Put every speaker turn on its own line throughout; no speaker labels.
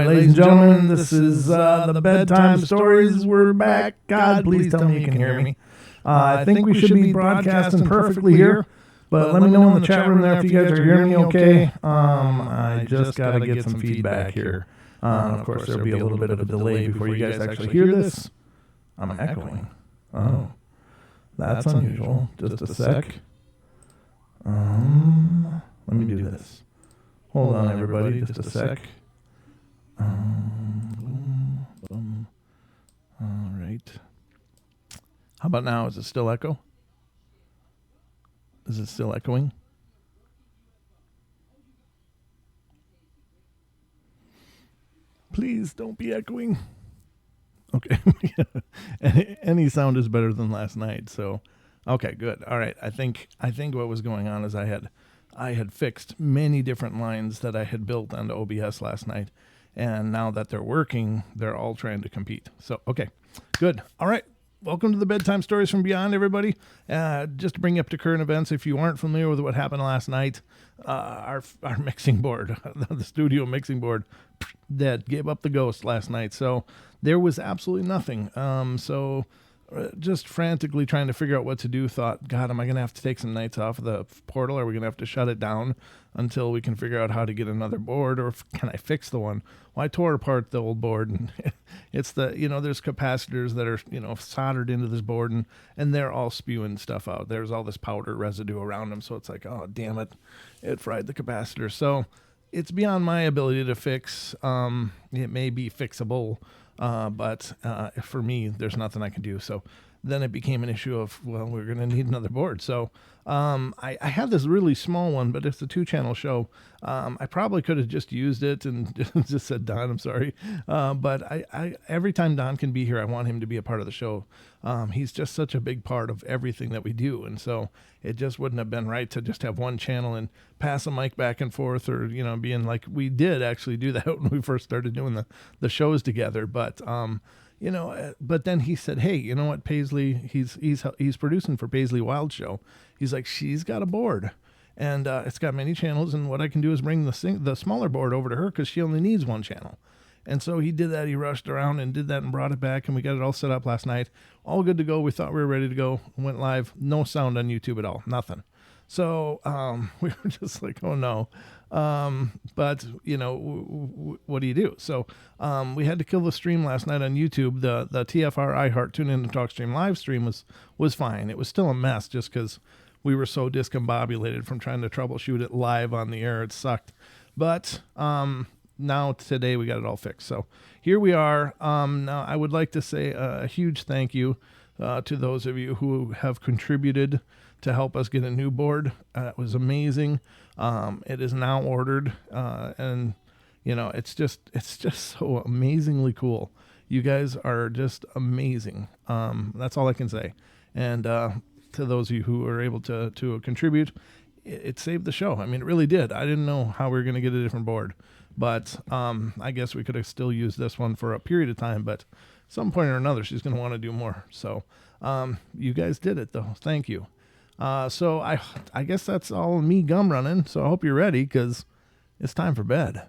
Ladies and gentlemen, this is the Bedtime Stories. We're back. God, please tell me you can hear me. I think we should be broadcasting perfectly here, but let me know in the chat room there if you guys are hearing me okay. I just got to get some feedback here. Of course, there'll be a little bit of a delay before you guys actually hear this. I'm echoing. Oh, that's unusual. Just a sec. Let me do this. Hold on, everybody. Just a sec. All right. How about now? Is it still echo? Is it still echoing? Please don't be echoing. Okay. Any sound is better than last night. So, okay, good. All right. I think what was going on is I had fixed many different lines that I had built onto OBS last night. And now that they're working, they're all trying to compete. So, okay, good. All right. Welcome to the Bedtime Stories from Beyond, everybody. Just to bring you up to current events, if you aren't familiar with what happened last night, our mixing board, the studio mixing board, dead, gave up the ghost last night. So there was absolutely nothing. Just frantically trying to figure out what to do, thought, God, am I going to have to take some nights off of the portal? Are we going to have to shut it down until we can figure out how to get another board, or can I fix the one? Well, I tore apart the old board, and it's there's capacitors that are, soldered into this board, and they're all spewing stuff out. There's all this powder residue around them, so it's like, oh, damn it, it fried the capacitor. So it's beyond my ability to fix. It may be fixable, but for me, there's nothing I can do. So then it became an issue of, well, we're going to need another board. So I had this really small one, but it's a 2-channel show. I probably could have just used it and just said, Don, I'm sorry. But I every time Don can be here, I want him to be a part of the show. He's just such a big part of everything that we do. And so it just wouldn't have been right to just have one channel and pass a mic back and forth, or, being like, we did actually do that when we first started doing the shows together. But, but then he said, hey, you know what, Paisley, he's producing for Paisley Wild Show. He's like, she's got a board, and it's got many channels, and what I can do is bring the smaller board over to her because she only needs one channel. And so he did that. He rushed around and did that and brought it back, and we got it all set up last night. All good to go. We thought we were ready to go. Went live. No sound on YouTube at all. Nothing. So we were just like, oh no. But what do you do? So we had to kill the stream last night on YouTube. The TFR iHeart Tune In and Talk Stream live stream was fine. It was still a mess just because we were so discombobulated from trying to troubleshoot it live on the air. It sucked. But now today we got it all fixed. So here we are. Now I would like to say a huge thank you to those of you who have contributed to help us get a new board. It was amazing. It is now ordered, and it's just so amazingly cool. You guys are just amazing. That's all I can say. And to those of you who were able to contribute. It saved the show. I mean, it really did. I didn't know how we were going to get a different board, but I guess we could have still used this one for a period of time, but some point or another, she's going to want to do more. So you guys did it, though. Thank you. So I guess that's all me gum running. So I hope you're ready, because it's time for bed.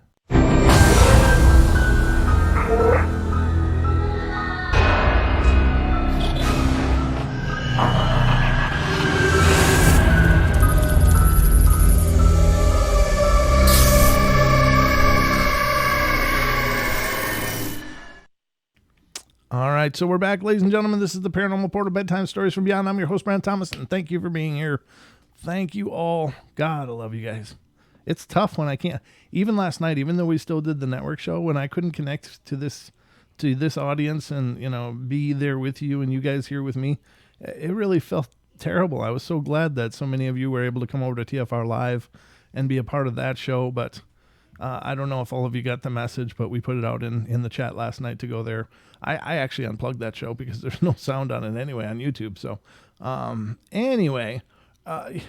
All right, so we're back, ladies and gentlemen. This is the Paranormal Portal, Bedtime Stories from Beyond. I'm your host, Brent Thomas, and thank you for being here. Thank you all. God, I love you guys. It's tough when I can't. Even last night, even though we still did the network show, when I couldn't connect to this audience and, you know, be there with you and you guys here with me, it really felt terrible. I was so glad that so many of you were able to come over to TFR Live and be a part of that show, but I don't know if all of you got the message, but we put it out in the chat last night to go there. I actually unplugged that show because there's no sound on it anyway on YouTube. So anyway, I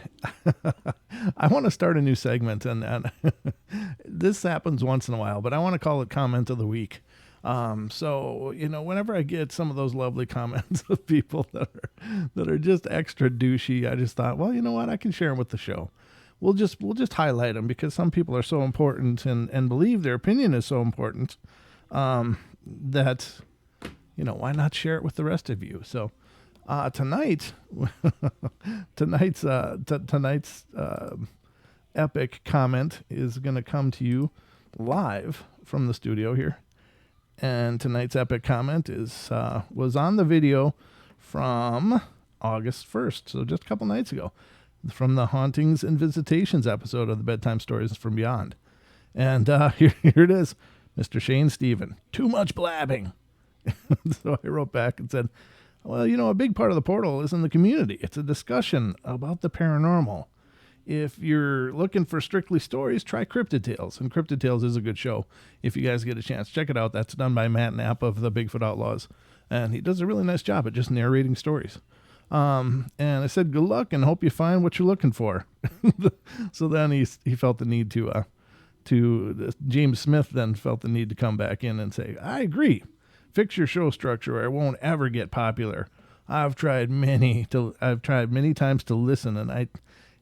want to start a new segment, and this happens once in a while, but I want to call it Comment of the Week. So, you know, whenever I get some of those lovely comments of people that are just extra douchey, I just thought, well, you know what? I can share them with the show. We'll just highlight them because some people are so important and believe their opinion is so important, that, you know, why not share it with the rest of you? So, tonight's epic comment is going to come to you live from the studio here. And tonight's epic comment was on the video from August 1st. So just a couple nights ago, from the Hauntings and Visitations episode of the Bedtime Stories from Beyond. And here it is. Mr. Shane Stephen, too much blabbing. So I wrote back and said, well, you know, a big part of the portal is in the community. It's a discussion about the paranormal. If you're looking for strictly stories, try Cryptid Tales. And Cryptid Tales is a good show. If you guys get a chance, check it out. That's done by Matt Knapp of the Bigfoot Outlaws. And he does a really nice job at just narrating stories. And I said, good luck and hope you find what you're looking for. So then he felt the need to James Smith then felt the need to come back in and say, I agree. Fix your show structure or it won't ever get popular. I've tried many times to listen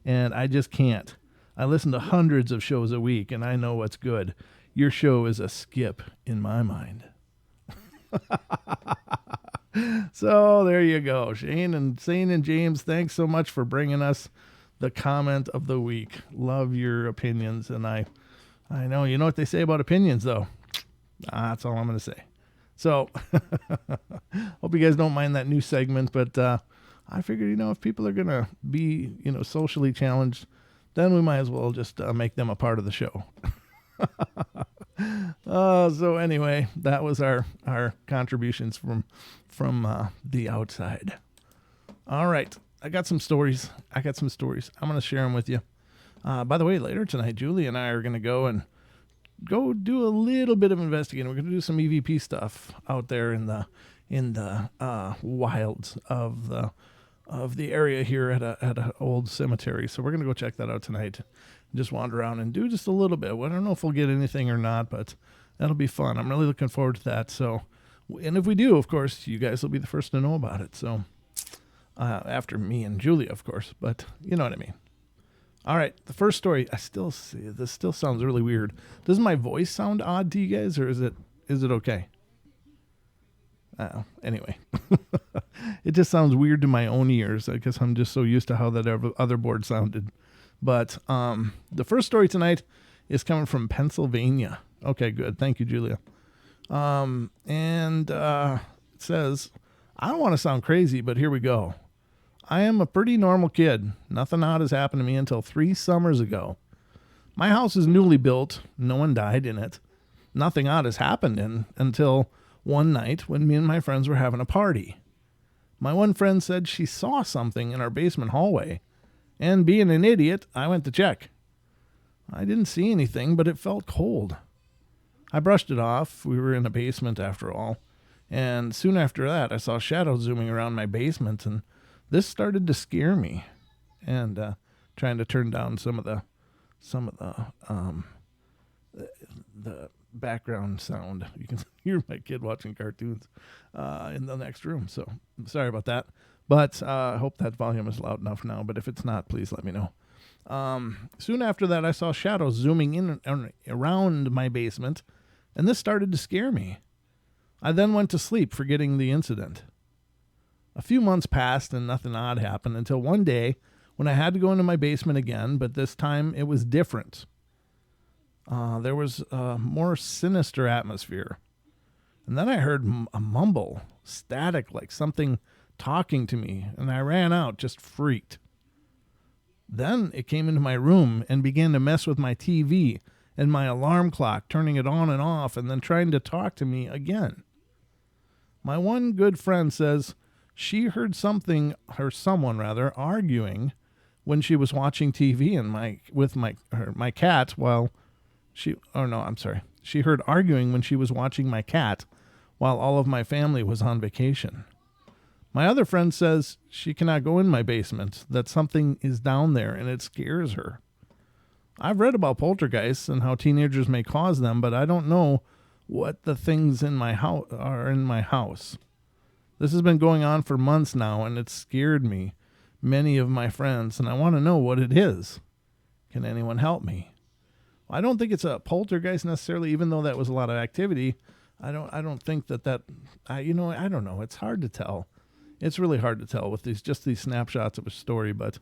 and I just can't. I listen to hundreds of shows a week and I know what's good. Your show is a skip in my mind. So there you go. Shane and James, thanks so much for bringing us the comment of the week. Love your opinions. And I know, you know what they say about opinions though. That's all I'm going to say. So hope you guys don't mind that new segment, but I figured, you know, if people are going to be, you know, socially challenged, then we might as well just make them a part of the show. So anyway, that was our contributions from the outside. All right. I got some stories. I'm going to share them with you. By the way, later tonight, Julie and I are going to go do a little bit of investigating. We're going to do some EVP stuff out there in the wilds of the area here at a old cemetery. So we're going to go check that out tonight. Just wander around and do just a little bit. I don't know if we'll get anything or not, but that'll be fun. I'm really looking forward to that. So, and if we do, of course, you guys will be the first to know about it. So, after me and Julia, of course, but you know what I mean. All right, the first story. This still sounds really weird. Does my voice sound odd to you guys, or is it okay? Anyway, it just sounds weird to my own ears. I guess I'm just so used to how that other board sounded. But the first story tonight is coming from Pennsylvania. Okay, good. Thank you, Julia. And it says, I don't want to sound crazy, but here we go. I am a pretty normal kid. Nothing odd has happened to me until 3 summers ago. My house is newly built. No one died in it. Nothing odd has happened until one night when me and my friends were having a party. My one friend said she saw something in our basement hallway, and being an idiot, I went to check. I didn't see anything, but it felt cold. I brushed it off. We were in a basement after all. And soon after that, I saw shadows zooming around my basement and This started to scare me, and trying to turn down some of the the background sound. You can hear my kid watching cartoons in the next room. So sorry about that. But I hope that volume is loud enough now. But if it's not, please let me know. Soon after that, I saw shadows zooming in around my basement, and this started to scare me. I then went to sleep, forgetting the incident. A few months passed and nothing odd happened until one day when I had to go into my basement again, but this time it was different. There was a more sinister atmosphere. And then I heard a mumble, static, like something talking to me, and I ran out, just freaked. Then it came into my room and began to mess with my TV and my alarm clock, turning it on and off, and then trying to talk to me again. My one good friend says she heard someone arguing when she was watching TV and with my cat while she heard arguing when she was watching my cat while all of my family was on vacation. My other friend says she cannot go in my basement, that something is down there and it scares her. I've read about poltergeists and how teenagers may cause them, but I don't know what the things in my house are in my house. This has been going on for months now, and it's scared me, many of my friends, and I want to know what it is. Can anyone help me? I don't think it's a poltergeist necessarily, even though that was a lot of activity. I don't think that I don't know. It's hard to tell. It's really hard to tell with these snapshots of a story, but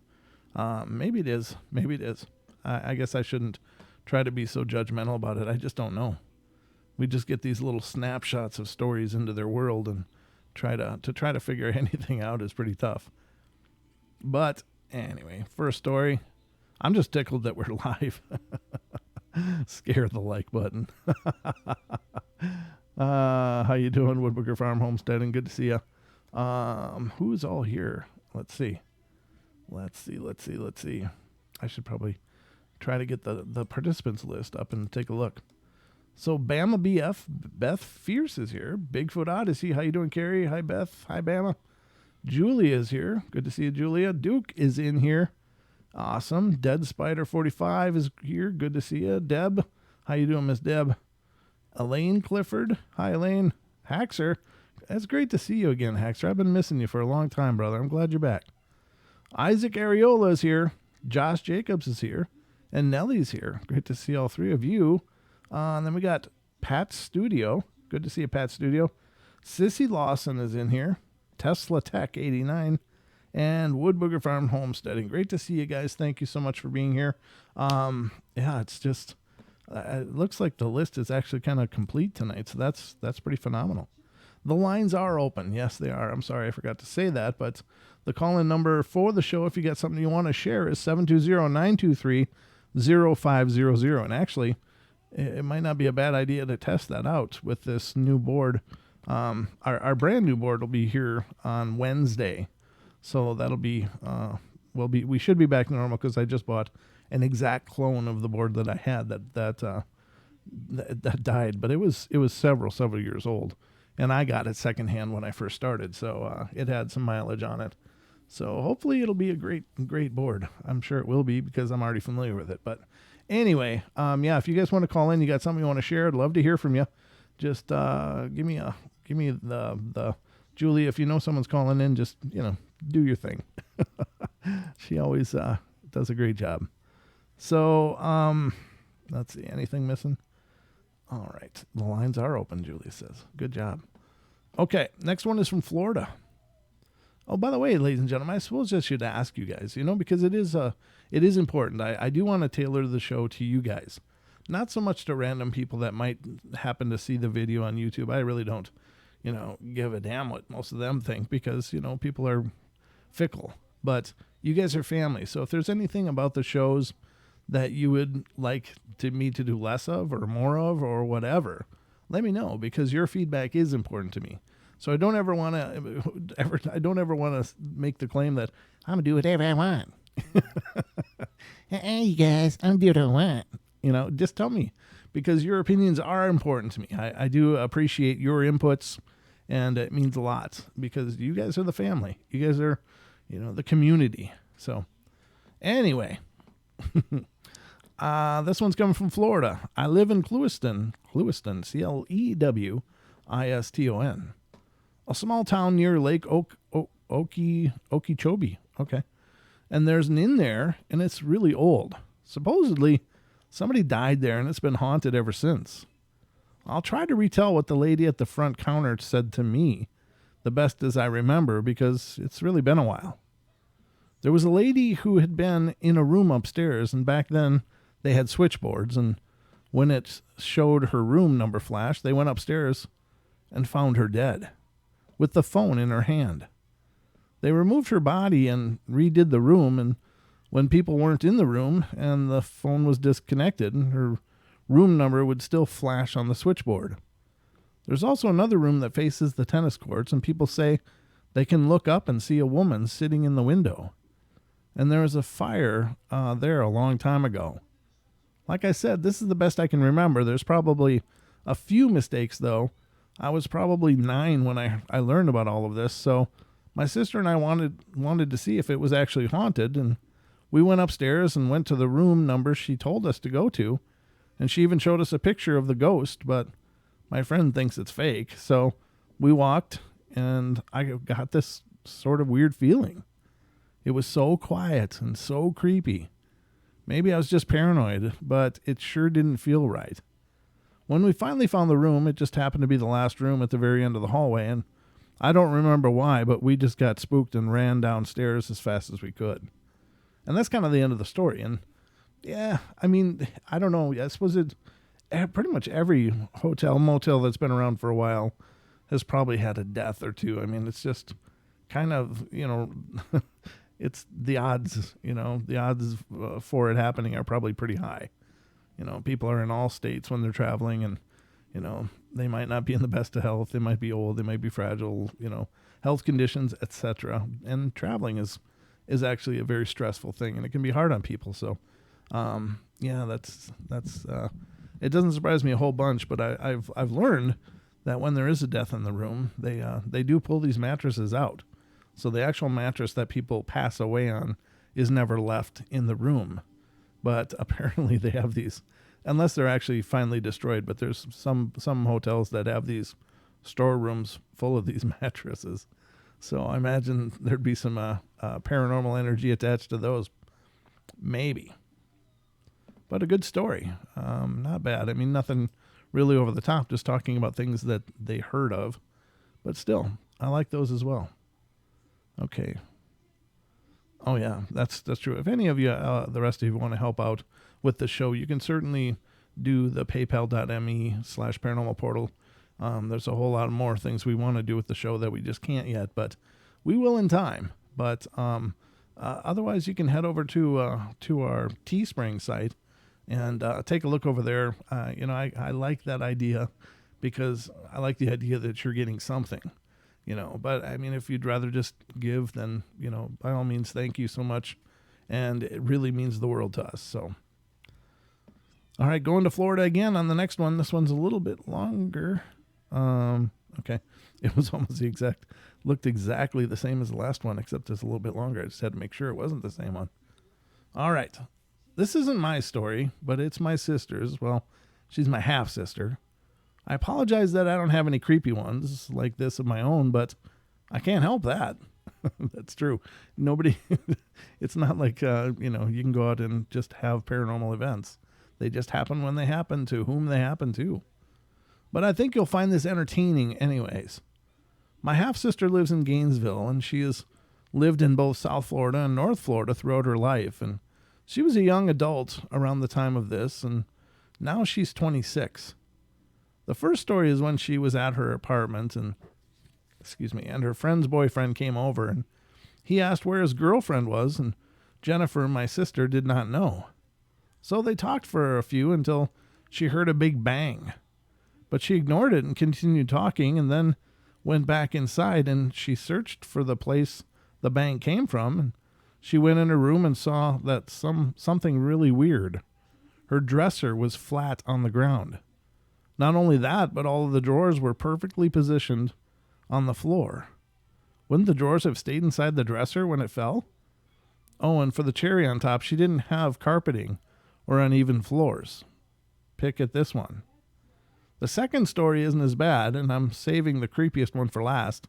maybe it is. Maybe it is. I guess I shouldn't try to be so judgmental about it. I just don't know. We just get these little snapshots of stories into their world, and try to figure anything out is pretty tough. But anyway, for a story, I'm just tickled that we're live. Scare the like button. How you doing, Woodbooker Farm Homestead? And good to see you. Who's all here? Let's see. I should probably try to get the participants list up and take a look. So Bama BF, Beth Fierce is here. Bigfoot Odyssey, how you doing, Carrie? Hi, Beth. Hi, Bama. Julia is here. Good to see you, Julia. Duke is in here. Awesome. Dead Spider 45 is here. Good to see you. Deb, how you doing, Miss Deb? Elaine Clifford. Hi, Elaine. Haxer. It's great to see you again, Haxer. I've been missing you for a long time, brother. I'm glad you're back. Isaac Areola is here. Josh Jacobs is here. And Nellie's here. Great to see all three of you. And then we got Pat Studio. Good to see you, Pat Studio. Sissy Lawson is in here. Tesla Tech 89. And Woodbooger Farm Homesteading. Great to see you guys. Thank you so much for being here. It's just, it looks like the list is actually kind of complete tonight. So that's pretty phenomenal. The lines are open. Yes, they are. I'm sorry I forgot to say that, but the call-in number for the show, if you got something you want to share, is 720-923-0500. And actually, it might not be a bad idea to test that out with this new board. Our brand new board will be here on Wednesday. So that'll be, we should be back to normal because I just bought an exact clone of the board that I had that died, but it was several years old. And I got it secondhand when I first started, so it had some mileage on it. So hopefully it'll be a great board. I'm sure it will be because I'm already familiar with it. But anyway, if you guys want to call in, you got something you want to share, I'd love to hear from you. Just give me the Julie. If you know someone's calling in, just do your thing. She always does a great job. So let's see, anything missing? All right. The lines are open, Julie says. Good job. Okay. Next one is from Florida. Oh, by the way, ladies and gentlemen, I suppose I should ask you guys, because it is important. I do want to tailor the show to you guys. Not so much to random people that might happen to see the video on YouTube. I really don't, give a damn what most of them think because, people are fickle. But you guys are family. So if there's anything about the shows that you would like me to do less of or more of or whatever, let me know because your feedback is important to me. So I don't ever want to make the claim that I'm going to do whatever I want. Hey, you guys, I'm doing what I want. Just tell me because your opinions are important to me. I do appreciate your inputs and it means a lot because you guys are the family. You guys are, the community. So anyway, this one's coming from Florida. I live in Clewiston, Clewiston, a small town near Lake Okeechobee. Okay. And there's an inn there, and it's really old. Supposedly, somebody died there, and it's been haunted ever since. I'll try to retell what the lady at the front counter said to me, the best as I remember, because it's really been a while. There was a lady who had been in a room upstairs, and back then they had switchboards, and when it showed her room number flash, they went upstairs and found her dead, with the phone in her hand. They removed her body and redid the room, and when people weren't in the room and the phone was disconnected, her room number would still flash on the switchboard. There's also another room that faces the tennis courts, and people say they can look up and see a woman sitting in the window. And there was a fire there a long time ago. Like I said, this is the best I can remember. There's probably a few mistakes, though. I was probably 9 when I learned about all of this, so my sister and I wanted to see if it was actually haunted, and we went upstairs and went to the room number she told us to go to, and she even showed us a picture of the ghost, but my friend thinks it's fake, so we walked, and I got this sort of weird feeling. It was so quiet and so creepy. Maybe I was just paranoid, but it sure didn't feel right. When we finally found the room, it just happened to be the last room at the very end of the hallway, and I don't remember why, but we just got spooked and ran downstairs as fast as we could. And that's kind of the end of the story. And yeah, I mean, I don't know. I suppose pretty much every hotel, motel that's been around for a while has probably had a death or two. I mean, it's just kind of, it's the odds, the odds for it happening are probably pretty high. People are in all states when they're traveling, and, they might not be in the best of health. They might be old. They might be fragile, health conditions, etc. And traveling is actually a very stressful thing, and it can be hard on people. So, that's it doesn't surprise me a whole bunch, but I've learned that when there is a death in the room, they do pull these mattresses out. So the actual mattress that people pass away on is never left in the room. But apparently they have these, unless they're actually finally destroyed, but there's some hotels that have these storerooms full of these mattresses. So I imagine there'd be some paranormal energy attached to those. Maybe. But a good story. Not bad. I mean, nothing really over the top, just talking about things that they heard of. But still, I like those as well. Okay. Oh, yeah, that's true. If any of you, the rest of you, want to help out with the show, you can certainly do the paypal.me/paranormal portal. There's a whole lot more things we want to do with the show that we just can't yet, but we will in time. But otherwise, you can head over to our Teespring site and take a look over there. I like that idea because I like the idea that you're getting something. But I mean, if you'd rather just give, then, by all means, thank you so much. And it really means the world to us. So, all right, going to Florida again on the next one. This one's a little bit longer. Okay. It was almost looked exactly the same as the last one, except it's a little bit longer. I just had to make sure it wasn't the same one. All right. This isn't my story, but it's my sister's. Well, she's my half sister. I apologize that I don't have any creepy ones like this of my own, but I can't help that. That's true. Nobody, it's not like, you can go out and just have paranormal events. They just happen when they happen to whom they happen to. But I think you'll find this entertaining anyways. My half-sister lives in Gainesville, and she has lived in both South Florida and North Florida throughout her life. And she was a young adult around the time of this, and now she's 26. The first story is when she was at her apartment and her friend's boyfriend came over, and he asked where his girlfriend was, and Jennifer, my sister, did not know. So they talked for a few until she heard a big bang. But she ignored it and continued talking, and then went back inside, and she searched for the place the bang came from, and she went in her room and saw that something really weird. Her dresser was flat on the ground. Not only that, but all of the drawers were perfectly positioned on the floor. Wouldn't the drawers have stayed inside the dresser when it fell? Oh, and for the cherry on top, she didn't have carpeting or uneven floors. Pick at this one. The second story isn't as bad, and I'm saving the creepiest one for last.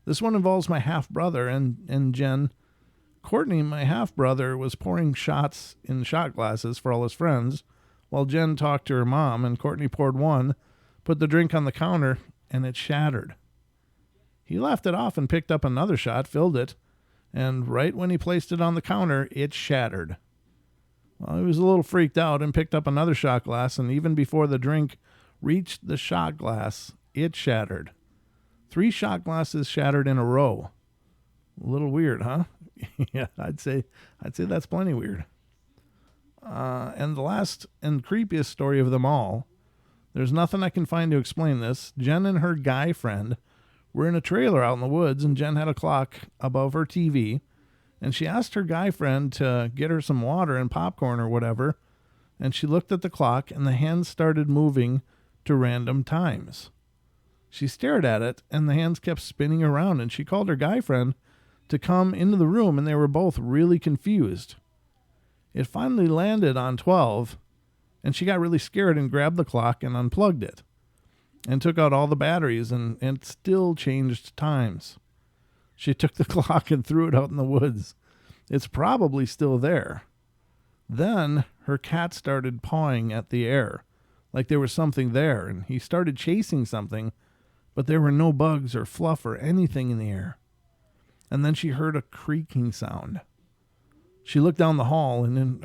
This one involves my half-brother and Jen. Courtney, my half-brother, was pouring shots in shot glasses for all his friends, while Jen talked to her mom, and Courtney poured one, put the drink on the counter, and it shattered. He laughed it off and picked up another shot, filled it, and right when he placed it on the counter, it shattered. Well, he was a little freaked out and picked up another shot glass, and even before the drink reached the shot glass, it shattered. 3 shot glasses shattered in a row. A little weird, huh? Yeah, I'd say that's plenty weird. And the last and creepiest story of them all, there's nothing I can find to explain this. Jen and her guy friend were in a trailer out in the woods, and Jen had a clock above her TV, and she asked her guy friend to get her some water and popcorn or whatever, and she looked at the clock, and the hands started moving to random times. She stared at it, and the hands kept spinning around, and she called her guy friend to come into the room, and they were both really confused. It finally landed on 12, and she got really scared and grabbed the clock and unplugged it and took out all the batteries, and it still changed times. She took the clock and threw it out in the woods. It's probably still there. Then her cat started pawing at the air, like there was something there, and he started chasing something, but there were no bugs or fluff or anything in the air. And then she heard a creaking sound. She looked down the hall and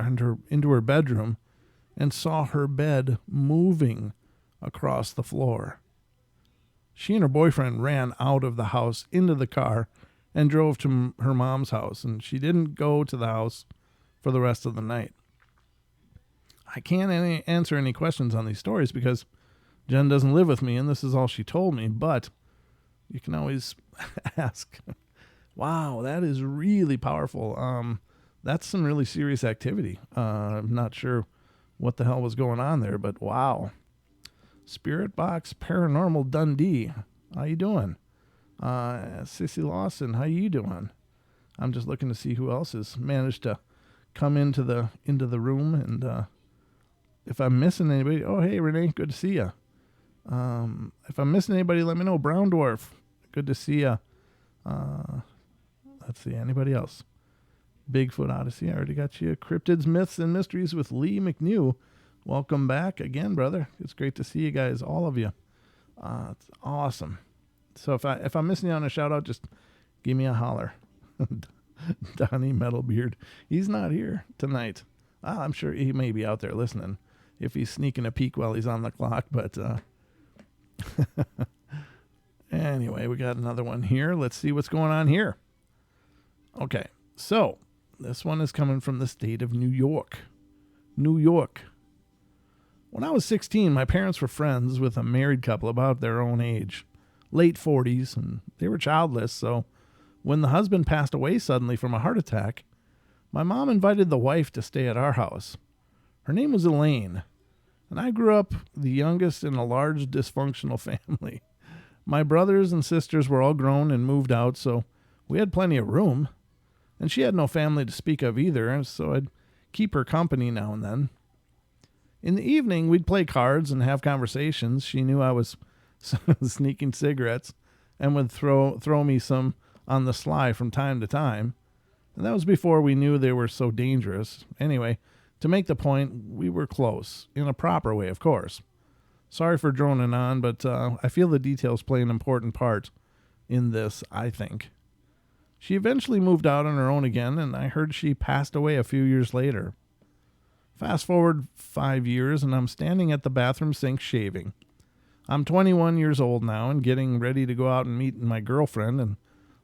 into her bedroom and saw her bed moving across the floor. She and her boyfriend ran out of the house into the car and drove to her mom's house, and she didn't go to the house for the rest of the night. I can't answer any questions on these stories because Jen doesn't live with me, and this is all she told me, but you can always ask. Wow, that is really powerful. That's some really serious activity. I'm not sure what the hell was going on there, but wow. Spirit Box Paranormal Dundee, how you doing? Sissy Lawson, how you doing? I'm just looking to see who else has managed to come into the room, and if I'm missing anybody, oh hey Renee, good to see you. If I'm missing anybody, let me know. Brown Dwarf, good to see you. Let's see, anybody else? Bigfoot Odyssey, I already got you. Cryptids, Myths, and Mysteries with Lee McNew. Welcome back again, brother. It's great to see you guys, all of you. It's awesome. So if I'm missing you on a shout out, just give me a holler. Donnie Metalbeard, he's not here tonight. I'm sure he may be out there listening if he's sneaking a peek while he's on the clock, but anyway, we got another one here. Let's see what's going on here. Okay, so this one is coming from the state of New York. New York. When I was 16, my parents were friends with a married couple about their own age, late 40s, and they were childless, so when the husband passed away suddenly from a heart attack, my mom invited the wife to stay at our house. Her name was Elaine, and I grew up the youngest in a large dysfunctional family. My brothers and sisters were all grown and moved out, so we had plenty of room, and she had no family to speak of either, so I'd keep her company now and then. In the evening, we'd play cards and have conversations. She knew I was sneaking cigarettes and would throw me some on the sly from time to time. And that was before we knew they were so dangerous. Anyway, to make the point, we were close, in a proper way, of course. Sorry for droning on, but I feel the details play an important part in this, I think. She eventually moved out on her own again, and I heard she passed away a few years later. Fast forward 5 years, and I'm standing at the bathroom sink shaving. I'm 21 years old now and getting ready to go out and meet my girlfriend, and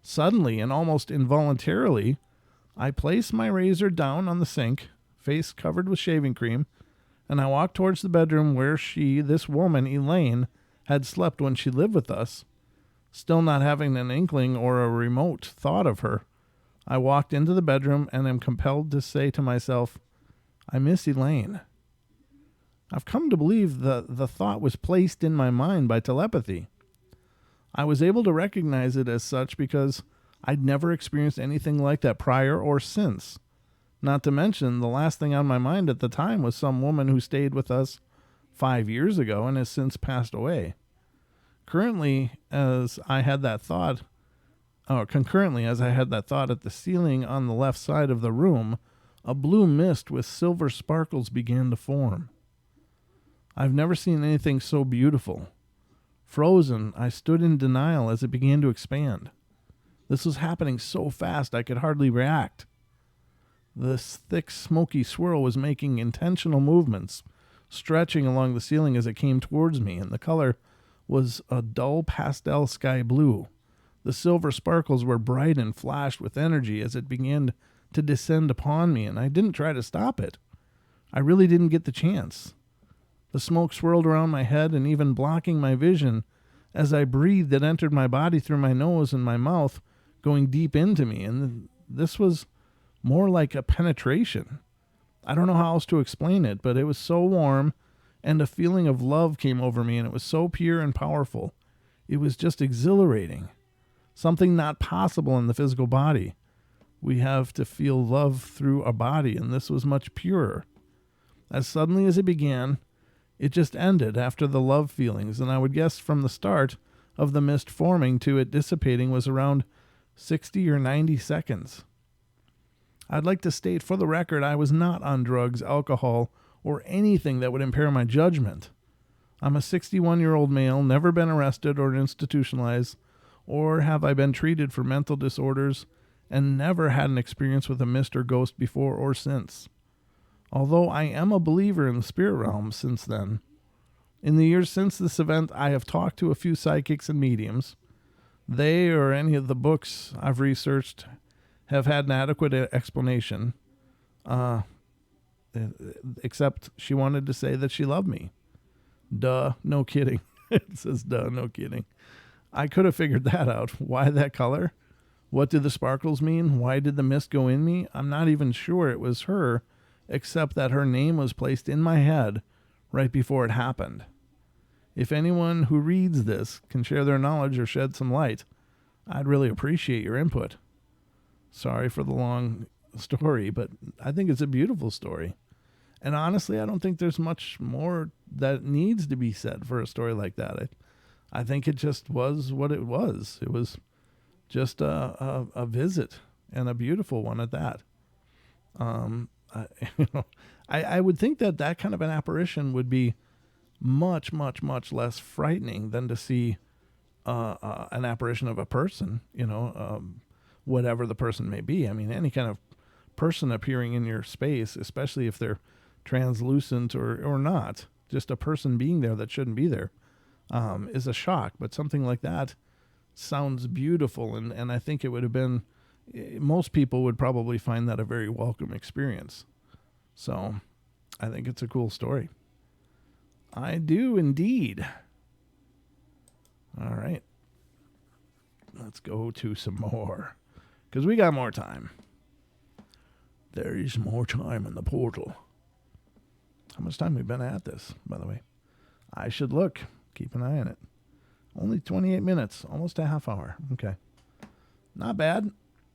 suddenly and almost involuntarily, I place my razor down on the sink, face covered with shaving cream, and I walk towards the bedroom where this woman, Elaine, had slept when she lived with us. Still not having an inkling or a remote thought of her, I walked into the bedroom and am compelled to say to myself, I miss Elaine. I've come to believe the thought was placed in my mind by telepathy. I was able to recognize it as such because I'd never experienced anything like that prior or since. Not to mention, the last thing on my mind at the time was some woman who stayed with us 5 years ago and has since passed away. Concurrently, as I had that thought at the ceiling on the left side of the room, a blue mist with silver sparkles began to form. I've never seen anything so beautiful. Frozen, I stood in denial as it began to expand. This was happening so fast I could hardly react. This thick, smoky swirl was making intentional movements, stretching along the ceiling as it came towards me, and the color was a dull pastel sky blue. The silver sparkles were bright and flashed with energy as it began to descend upon me, and I didn't try to stop it. I really didn't get the chance. The smoke swirled around my head and even blocking my vision. As I breathed, it entered my body through my nose and my mouth, going deep into me, and this was more like a penetration. I don't know how else to explain it, but it was so warm, and a feeling of love came over me, and it was so pure and powerful. It was just exhilarating. Something not possible in the physical body. We have to feel love through a body, and this was much purer. As suddenly as it began, it just ended after the love feelings, and I would guess from the start of the mist forming to it dissipating was around 60 or 90 seconds. I'd like to state for the record I was not on drugs, alcohol, or anything that would impair my judgment. I'm a 61-year-old male, never been arrested or institutionalized, or have I been treated for mental disorders, and never had an experience with a mist or ghost before or since. Although I am a believer in the spirit realm since then. In the years since this event, I have talked to a few psychics and mediums. They or any of the books I've researched have had an adequate explanation, except she wanted to say that she loved me. Duh, no kidding. It says duh, no kidding. I could have figured that out. Why that color? What did the sparkles mean? Why did the mist go in me? I'm not even sure it was her, except that her name was placed in my head right before it happened. If anyone who reads this can share their knowledge or shed some light, I'd really appreciate your input. Sorry for the long story, but I think it's a beautiful story. And honestly, I don't think there's much more that needs to be said for a story like that. I think it just was what it was. It was just a visit, and a beautiful one at that. I would think that kind of an apparition would be much, much, much less frightening than to see an apparition of a person, whatever the person may be. I mean, any kind of person appearing in your space, especially if they're translucent or not, just a person being there that shouldn't be there, is a shock. But something like that sounds beautiful, and I think it would have been, most people would probably find that a very welcome experience. So I think it's a cool story. I do indeed. All right. Let's go to some more, because we got more time. There is more time in the portal. How much time we've been at this, by the way? I should look. Keep an eye on it. Only 28 minutes, almost a half hour. Okay. Not bad.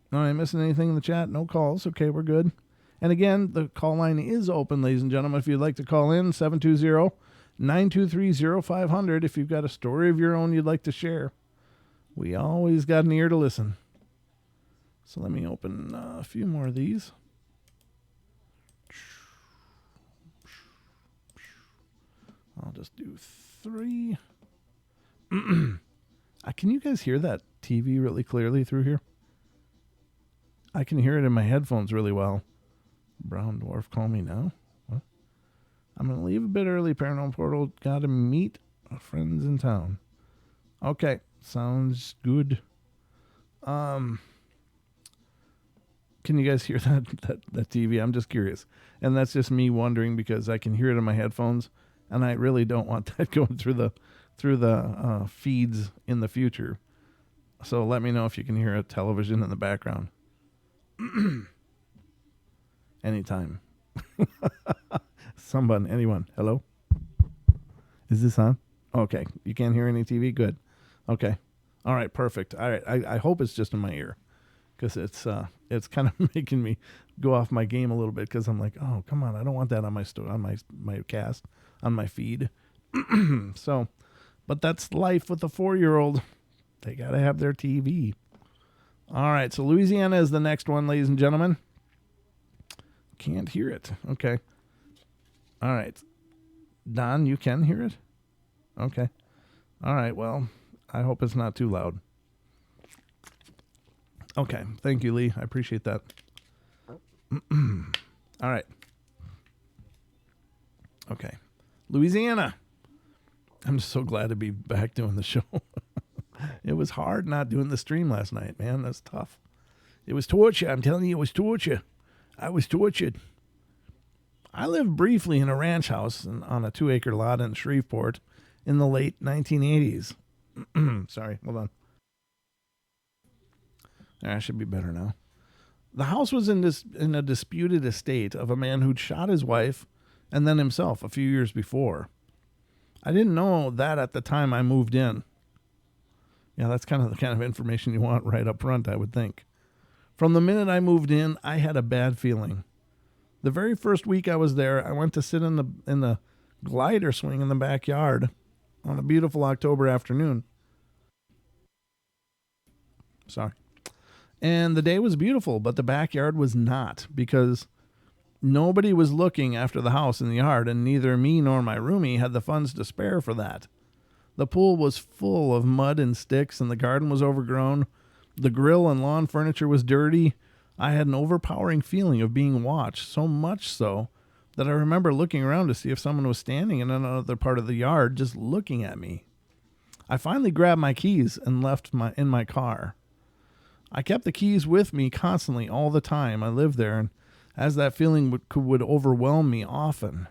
No, am I missing anything in the chat? No calls. Okay, we're good. And again, the call line is open, ladies and gentlemen. If you'd like to call in, 720-923-0500. If you've got a story of your own you'd like to share. We always got an ear to listen. So let me open a few more of these. I'll just do 3. Can you guys hear that TV really clearly through here? I can hear it in my headphones really well. Brown Dwarf, call me now. What? I'm going to leave a bit early, Paranormal Portal. Got to meet friends in town. Okay, sounds good. Can you guys hear that TV? I'm just curious. And that's just me wondering because I can hear it in my headphones, and I really don't want that going through the feeds in the future. So let me know if you can hear a television in the background. Anytime. Anyone. Hello? Is this on? Okay. You can't hear any TV? Good. Okay. All right. Perfect. All right. I hope it's just in my ear. because it's kind of making me go off my game a little bit, because I'm like, oh, come on, I don't want that on my cast, on my feed. So, but that's life with a 4-year-old. They got to have their TV. All right, so Louisiana is the next one, ladies and gentlemen. Can't hear it. Okay. All right. Don, you can hear it? Okay. All right, well, I hope it's not too loud. Okay, thank you, Lee. I appreciate that. All right. Okay. Louisiana. I'm just so glad to be back doing the show. It was hard not doing the stream last night, man. That's tough. It was torture. I'm telling you, it was torture. I was tortured. I lived briefly in a ranch house on a 2-acre lot in Shreveport in the late 1980s. Sorry, hold on. I should be better now. The house was in a disputed estate of a man who'd shot his wife and then himself a few years before. I didn't know that at the time I moved in. Yeah, that's kind of the kind of information you want right up front, I would think. From the minute I moved in, I had a bad feeling. The very first week I was there, I went to sit in the glider swing in the backyard on a beautiful October afternoon. Sorry. And the day was beautiful, but the backyard was not, because nobody was looking after the house in the yard, and neither me nor my roomie had the funds to spare for that. The pool was full of mud and sticks, and the garden was overgrown. The grill and lawn furniture was dirty. I had an overpowering feeling of being watched, so much so that I remember looking around to see if someone was standing in another part of the yard just looking at me. I finally grabbed my keys and left in my car. I kept the keys with me constantly all the time I lived there, and as that feeling would overwhelm me often.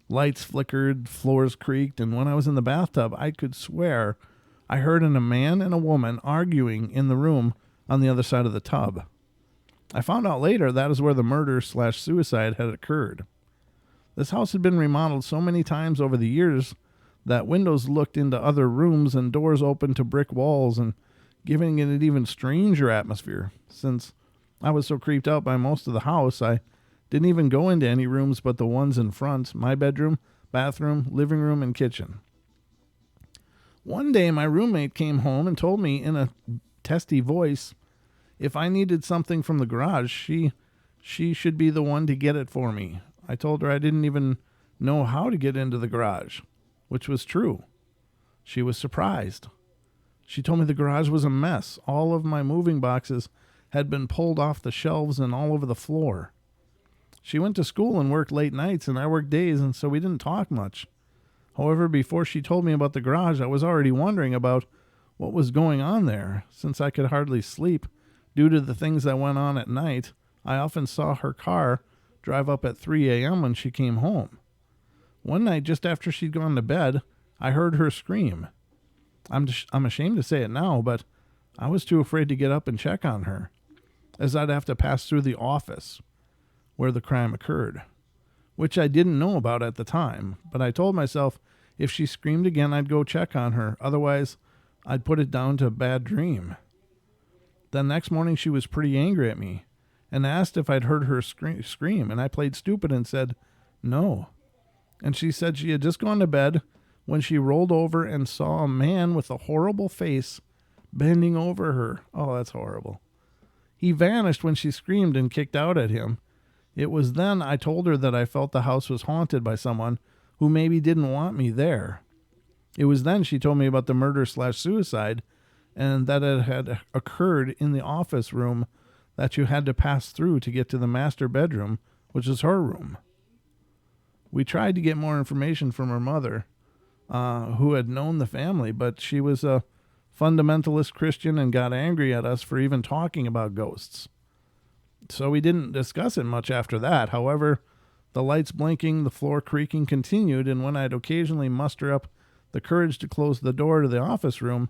Lights flickered, floors creaked, and when I was in the bathtub, I could swear I heard a man and a woman arguing in the room on the other side of the tub. I found out later that is where the murder/suicide had occurred. This house had been remodeled so many times over the years that windows looked into other rooms and doors opened to brick walls, and giving it an even stranger atmosphere. Since I was so creeped out by most of the house, I didn't even go into any rooms but the ones in front: my bedroom, bathroom, living room, and kitchen. One day, my roommate came home and told me in a testy voice if I needed something from the garage, she should be the one to get it for me. I told her I didn't even know how to get into the garage, which was true. She was surprised. She told me the garage was a mess. All of my moving boxes had been pulled off the shelves and all over the floor. She went to school and worked late nights, and I worked days, and so we didn't talk much. However, before she told me about the garage, I was already wondering about what was going on there. Since I could hardly sleep due to the things that went on at night, I often saw her car drive up at 3 a.m. when she came home. One night, just after she'd gone to bed, I heard her scream. I'm ashamed to say it now, but I was too afraid to get up and check on her, as I'd have to pass through the office where the crime occurred, which I didn't know about at the time, but I told myself if she screamed again, I'd go check on her. Otherwise, I'd put it down to a bad dream. The next morning, she was pretty angry at me and asked if I'd heard her scream, and I played stupid and said no. And she said she had just gone to bed when she rolled over and saw a man with a horrible face bending over her. Oh, that's horrible. He vanished when she screamed and kicked out at him. It was then I told her that I felt the house was haunted by someone who maybe didn't want me there. It was then she told me about the murder/suicide and that it had occurred in the office room that you had to pass through to get to the master bedroom, which is her room. We tried to get more information from her mother, who had known the family, but she was a fundamentalist Christian and got angry at us for even talking about ghosts. So we didn't discuss it much after that. However, the lights blinking, the floor creaking continued, and when I'd occasionally muster up the courage to close the door to the office room,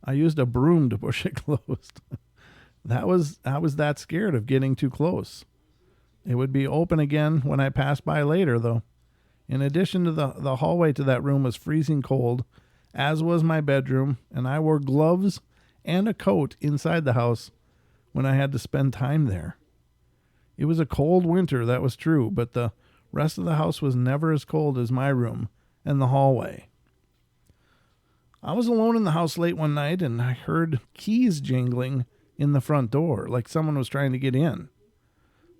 I used a broom to push it closed. I was that scared of getting too close. It would be open again when I passed by later, though. In addition to the hallway to that room was freezing cold, as was my bedroom, and I wore gloves and a coat inside the house, when I had to spend time there. It was a cold winter, that was true, but the rest of the house was never as cold as my room and the hallway. I was alone in the house late one night, and I heard keys jingling in the front door, like someone was trying to get in.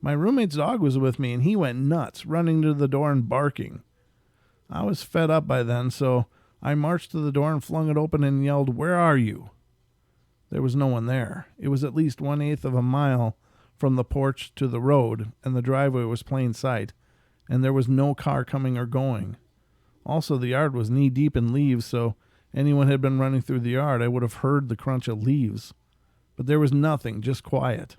My roommate's dog was with me, and he went nuts, running to the door and barking. I was fed up by then, so I marched to the door and flung it open and yelled, "Where are you?" There was no one there. It was at least 1/8 of a mile from the porch to the road, and the driveway was plain sight, and there was no car coming or going. Also, the yard was knee-deep in leaves, so anyone had been running through the yard, I would have heard the crunch of leaves. But there was nothing, just quiet.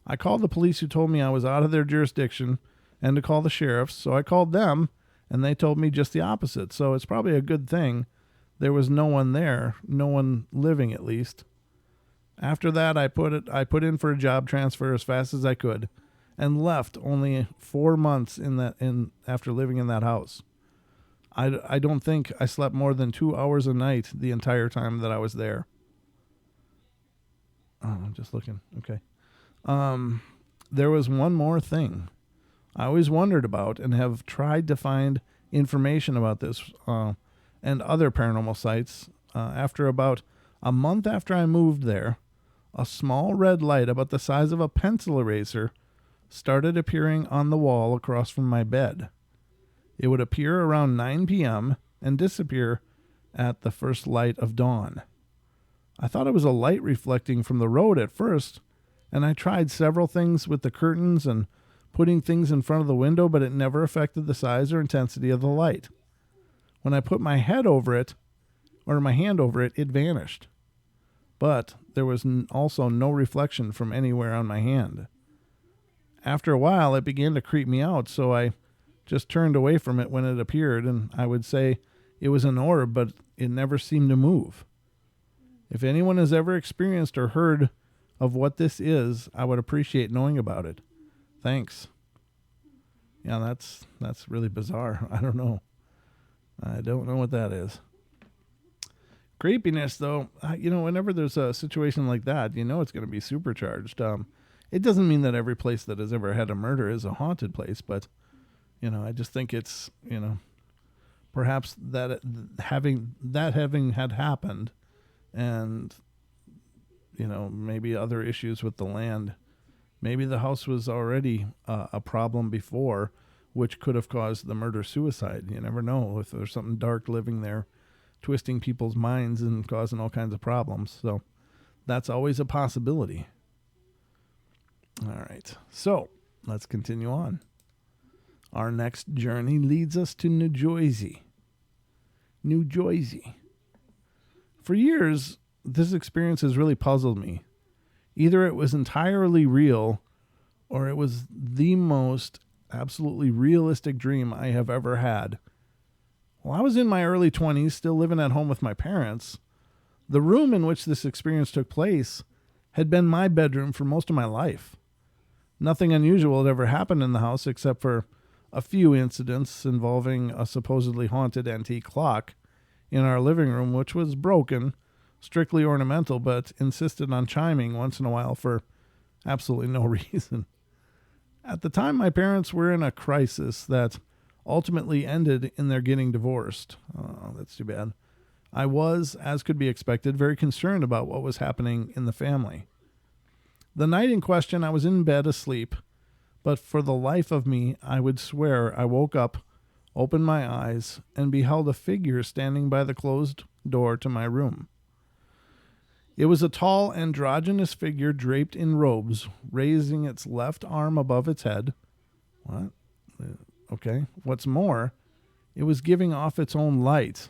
I called the police, who told me I was out of their jurisdiction and to call the sheriffs, so I called them, and they told me just the opposite, so it's probably a good thing there was no one there, no one living at least. After that, I put in for a job transfer as fast as I could and left only 4 months after living in that house. I don't think I slept more than 2 hours a night the entire time that I was there. Oh, I'm just looking. Okay. There was one more thing I always wondered about and have tried to find information about this and other paranormal sites. After about a month after I moved there, a small red light about the size of a pencil eraser started appearing on the wall across from my bed. It would appear around 9 p.m. and disappear at the first light of dawn. I thought it was a light reflecting from the road at first, and I tried several things with the curtains and putting things in front of the window, but it never affected the size or intensity of the light. When I put my head over it, or my hand over it, it vanished. But there was also no reflection from anywhere on my hand. After a while, it began to creep me out, so I just turned away from it when it appeared, and I would say it was an orb, but it never seemed to move. If anyone has ever experienced or heard of what this is, I would appreciate knowing about it. Thanks. Yeah, that's really bizarre. I don't know what that is. Creepiness, though, whenever there's a situation like that, it's going to be supercharged. It doesn't mean that every place that has ever had a murder is a haunted place, but, I just think it's, perhaps that having had happened and, maybe other issues with the land, maybe the house was already a problem before, which could have caused the murder-suicide. You never know if there's something dark living there, twisting people's minds and causing all kinds of problems. So that's always a possibility. All right, so let's continue on. Our next journey leads us to New Jersey. New Jersey. For years, this experience has really puzzled me. Either it was entirely real, or it was the most absolutely realistic dream I have ever had. While I was in my early 20s, still living at home with my parents, the room in which this experience took place had been my bedroom for most of my life. Nothing unusual had ever happened in the house except for a few incidents involving a supposedly haunted antique clock in our living room, which was broken, strictly ornamental, but insisted on chiming once in a while for absolutely no reason. At the time, my parents were in a crisis that ultimately ended in their getting divorced. Oh, that's too bad. I was, as could be expected, very concerned about what was happening in the family. The night in question, I was in bed asleep, but for the life of me, I would swear I woke up, opened my eyes, and beheld a figure standing by the closed door to my room. It was a tall, androgynous figure draped in robes, raising its left arm above its head. What? Okay. What's more, it was giving off its own light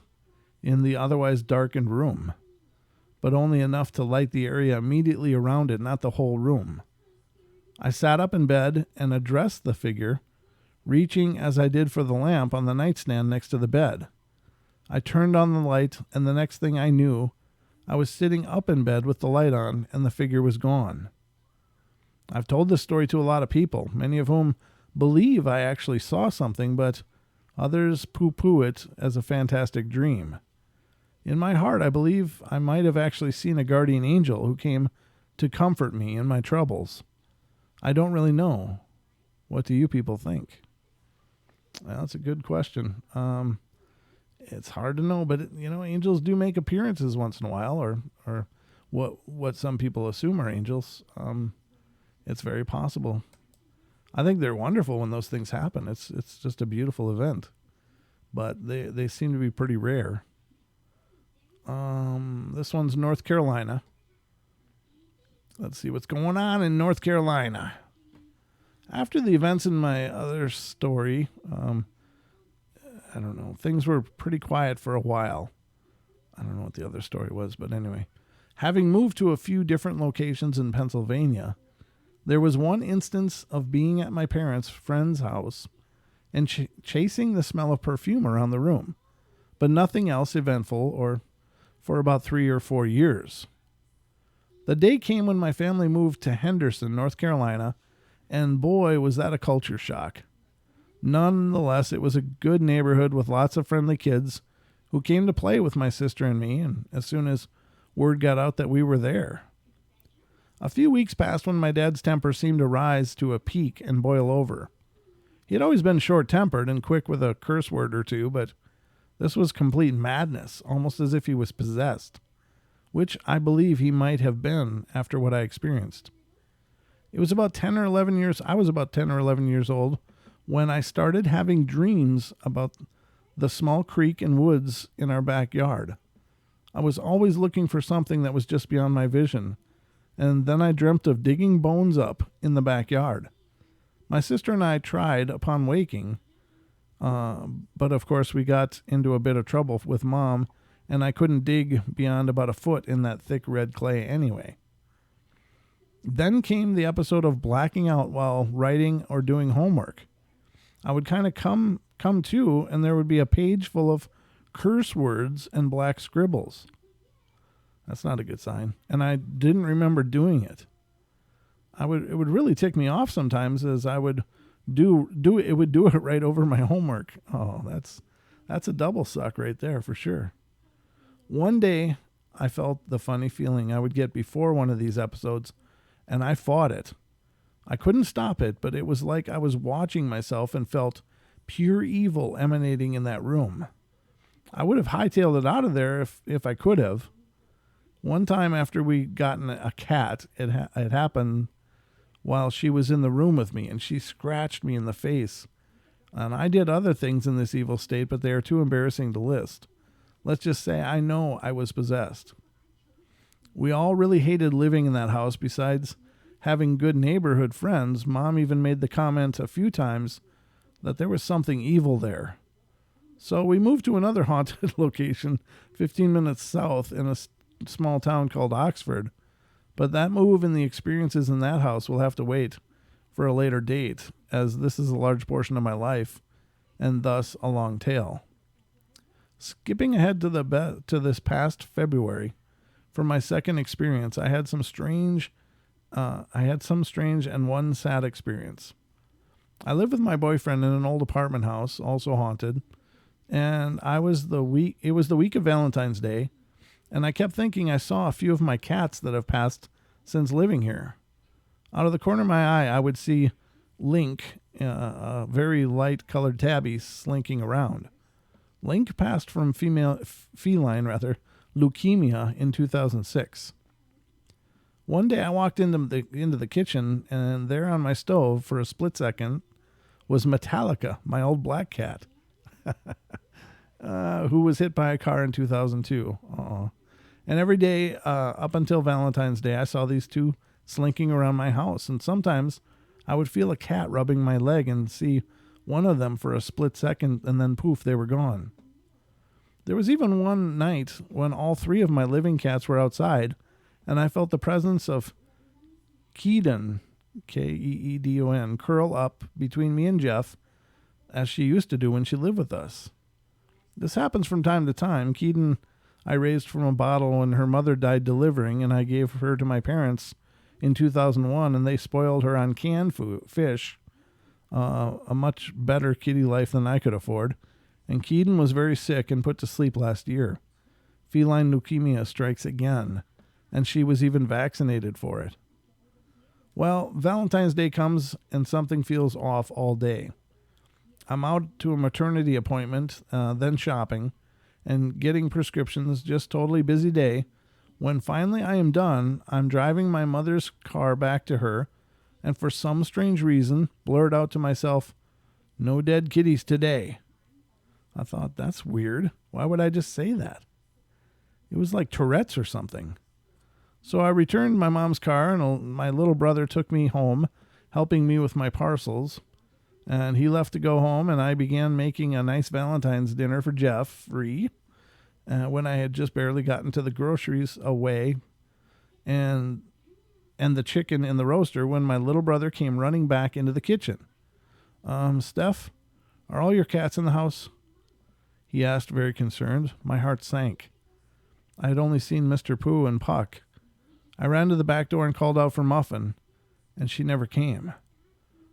in the otherwise darkened room, but only enough to light the area immediately around it, not the whole room. I sat up in bed and addressed the figure, reaching as I did for the lamp on the nightstand next to the bed. I turned on the light, and the next thing I knew, I was sitting up in bed with the light on, and the figure was gone. I've told this story to a lot of people, many of whom believe I actually saw something, but others poo-poo it as a fantastic dream. In my heart, I believe I might have actually seen a guardian angel who came to comfort me in my troubles? I don't really know. What do you people think? Well, that's a good question. It's hard to know, but angels do make appearances once in a while, or what some people assume are angels. It's very possible. I think they're wonderful when those things happen. It's just a beautiful event, but they seem to be pretty rare. This one's North Carolina. Let's see what's going on in North Carolina. After the events in my other story, I don't know, things were pretty quiet for a while. I don't know what the other story was, but anyway. Having moved to a few different locations in Pennsylvania, there was one instance of being at my parents' friend's house and chasing the smell of perfume around the room, but nothing else eventful or for about 3 or 4 years. The day came when my family moved to Henderson, North Carolina, and boy, was that a culture shock. Nonetheless, it was a good neighborhood with lots of friendly kids who came to play with my sister and me, and as soon as word got out that we were there. A few weeks passed when my dad's temper seemed to rise to a peak and boil over. He had always been short-tempered and quick with a curse word or two, but this was complete madness, almost as if he was possessed, which I believe he might have been after what I experienced. I was about 10 or 11 years old when I started having dreams about the small creek and woods in our backyard. I was always looking for something that was just beyond my vision, and then I dreamt of digging bones up in the backyard. My sister and I tried upon waking, but of course we got into a bit of trouble with Mom, and I couldn't dig beyond about a foot in that thick red clay anyway. Then came the episode of blacking out while writing or doing homework. I would kind of come to, and there would be a page full of curse words and black scribbles. That's not a good sign. And I didn't remember doing it. It would really tick me off sometimes, as I would do it right over my homework. Oh, that's a double suck right there for sure. One day I felt the funny feeling I would get before one of these episodes, and I fought it. I couldn't stop it, but it was like I was watching myself and felt pure evil emanating in that room. I would have hightailed it out of there if I could have. One time after we'd gotten a cat, it happened while she was in the room with me, and she scratched me in the face. And I did other things in this evil state, but they are too embarrassing to list. Let's just say I know I was possessed. We all really hated living in that house. Besides having good neighborhood friends, Mom even made the comment a few times that there was something evil there. So we moved to another haunted location 15 minutes south in a small town called Oxford. But that move and the experiences in that house will have to wait for a later date, as this is a large portion of my life and thus a long tale. Skipping ahead to this past February, for my second experience, I had some strange and one sad experience. I lived with my boyfriend in an old apartment house, also haunted, and it was the week of Valentine's Day, and I kept thinking I saw a few of my cats that have passed since living here. Out of the corner of my eye, I would see Link, a very light-colored tabby, slinking around. Link passed from feline leukemia in 2006. One day I walked into the kitchen, and there on my stove for a split second was Metallica, my old black cat, who was hit by a car in 2002. Aww. And every day up until Valentine's Day, I saw these two slinking around my house, and sometimes I would feel a cat rubbing my leg and see one of them for a split second, and then poof, they were gone. There was even one night when all three of my living cats were outside, and I felt the presence of Keedon, Keedon, curl up between me and Jeff, as she used to do when she lived with us. This happens from time to time. Keedon I raised from a bottle when her mother died delivering, and I gave her to my parents in 2001, and they spoiled her on canned fish, a much better kitty life than I could afford. And Keaton was very sick and put to sleep last year. Feline leukemia strikes again. and she was even vaccinated for it. Well, Valentine's Day comes and something feels off all day. I'm out to a maternity appointment, then shopping, and getting prescriptions, just totally busy day. When finally I am done, I'm driving my mother's car back to her, and for some strange reason, blurred out to myself, "No dead kitties today." I thought, that's weird. Why would I just say that? It was like Tourette's or something. So I returned my mom's car, and my little brother took me home, helping me with my parcels. And he left to go home, and I began making a nice Valentine's dinner for Jeff, free, when I had just barely gotten to the groceries away and the chicken in the roaster when my little brother came running back into the kitchen. Steph, are all your cats in the house?" he asked, very concerned. My heart sank. I had only seen Mr. Pooh and Puck. I ran to the back door and called out for Muffin, and she never came.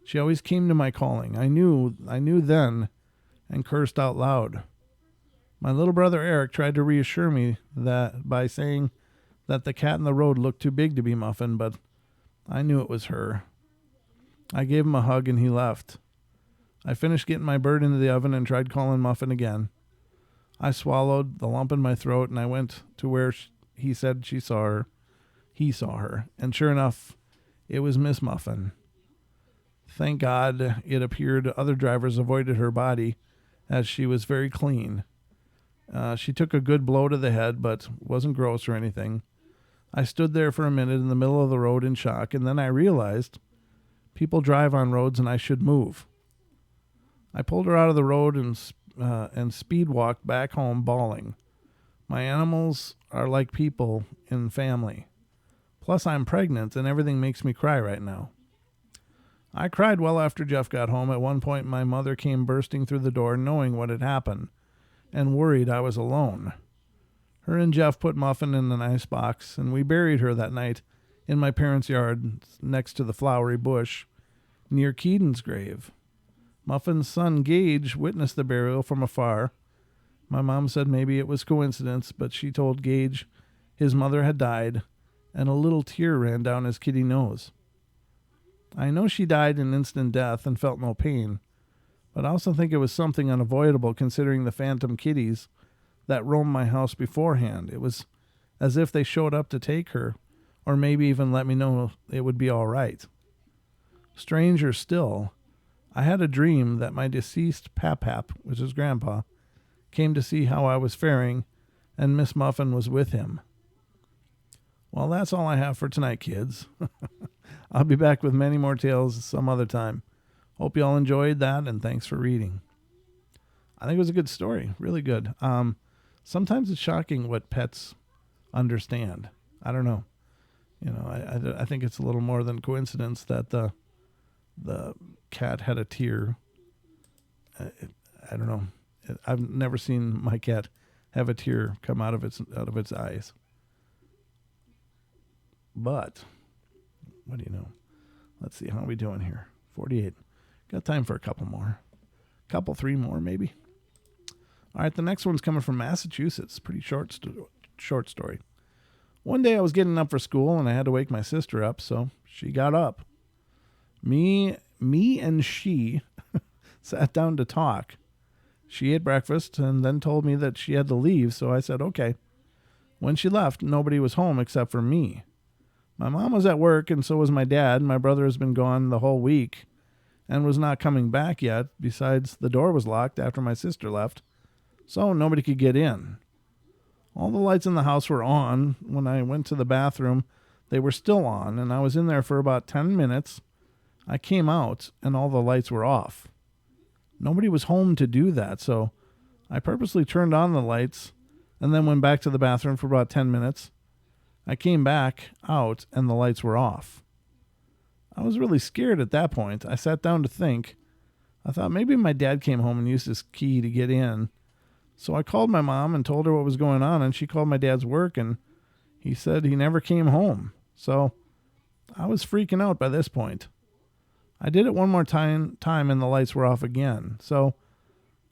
She always came to my calling. I knew then, and cursed out loud. My little brother Eric tried to reassure me that by saying that the cat in the road looked too big to be Muffin, but I knew it was her. I gave him a hug and he left. I finished getting my bird into the oven and tried calling Muffin again. I swallowed the lump in my throat and I went to where he said he saw her, and sure enough, it was Miss Muffin. Thank God it appeared other drivers avoided her body, as she was very clean. She took a good blow to the head, but wasn't gross or anything. I stood there for a minute in the middle of the road in shock, and then I realized people drive on roads and I should move. I pulled her out of the road and speed walked back home bawling. My animals are like people in family. Plus, I'm pregnant and everything makes me cry right now. I cried well after Jeff got home. At one point, my mother came bursting through the door knowing what had happened and worried I was alone. Her and Jeff put Muffin in an ice box, and we buried her that night in my parents' yard next to the flowery bush near Keaton's grave. Muffin's son, Gage, witnessed the burial from afar. My mom said maybe it was coincidence, but she told Gage his mother had died, and a little tear ran down his kitty nose. I know she died an instant death and felt no pain, but I also think it was something unavoidable considering the phantom kitties that roamed my house beforehand. It was as if they showed up to take her, or maybe even let me know it would be all right. Stranger still, I had a dream that my deceased Pap-Pap, which is Grandpa, came to see how I was faring, and Miss Muffin was with him. Well, that's all I have for tonight, kids. I'll be back with many more tales some other time. Hope you all enjoyed that, and thanks for reading. I think it was a good story, really good. Sometimes it's shocking what pets understand. I don't know. You know, I think it's a little more than coincidence that the cat had a tear. I don't know. I've never seen my cat have a tear come out of its eyes. But what do you know? Let's see, how are we doing here? 48. Got time for a couple more. Three more maybe. All right, the next one's coming from Massachusetts. Pretty short story. One day I was getting up for school and I had to wake my sister up, so she got up. Me and she sat down to talk. She ate breakfast and then told me that she had to leave, so I said, okay. When she left, nobody was home except for me. My mom was at work and so was my dad. My brother has been gone the whole week and was not coming back yet. Besides, the door was locked after my sister left, so nobody could get in. All the lights in the house were on. When I went to the bathroom, they were still on, and I was in there for about 10 minutes. I came out, and all the lights were off. Nobody was home to do that, so I purposely turned on the lights and then went back to the bathroom for about 10 minutes. I came back out, and the lights were off. I was really scared at that point. I sat down to think. I thought maybe my dad came home and used his key to get in. So I called my mom and told her what was going on, and she called my dad's work, and he said he never came home. So I was freaking out by this point. I did it one more time and the lights were off again. So